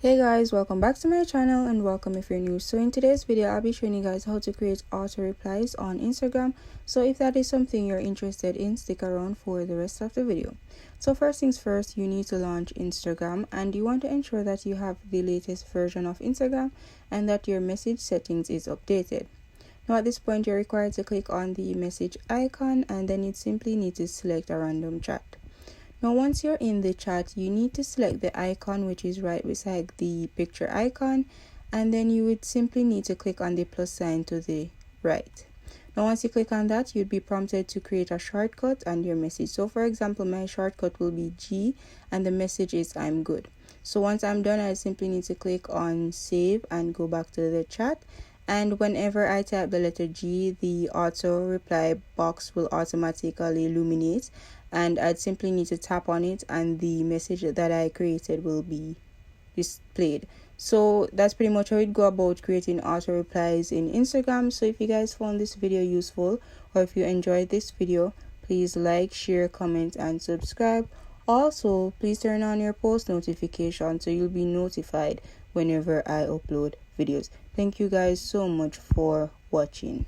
Hey guys, welcome back to my channel and welcome if you're new. So in today's video I'll be showing you guys how to create auto replies on Instagram. So if that is something you're interested in, stick around for the rest of the video. So first things first, you need to launch Instagram and you want to ensure that you have the latest version of Instagram and that your message settings is updated. Now at this point you're required to click on the message icon and then you simply need to select a random chat. Now once you're in the chat, you need to select the icon which is right beside the picture icon, and then you would simply need to click on the plus sign to the right. Now once you click on that, you'd be prompted to create a shortcut and your message. So for example, my shortcut will be G and the message is I'm good. So once I'm done, I simply need to click on save and go back to the chat. And whenever I type the letter G, the auto reply box will automatically illuminate, and I'd simply need to tap on it and the message that I created will be displayed. So that's pretty much how it go about creating auto replies in Instagram. So if you guys found this video useful or if you enjoyed this video, please like, share, comment and subscribe. Also, please turn on your post notification so you'll be notified whenever I upload videos. Thank you guys so much for watching.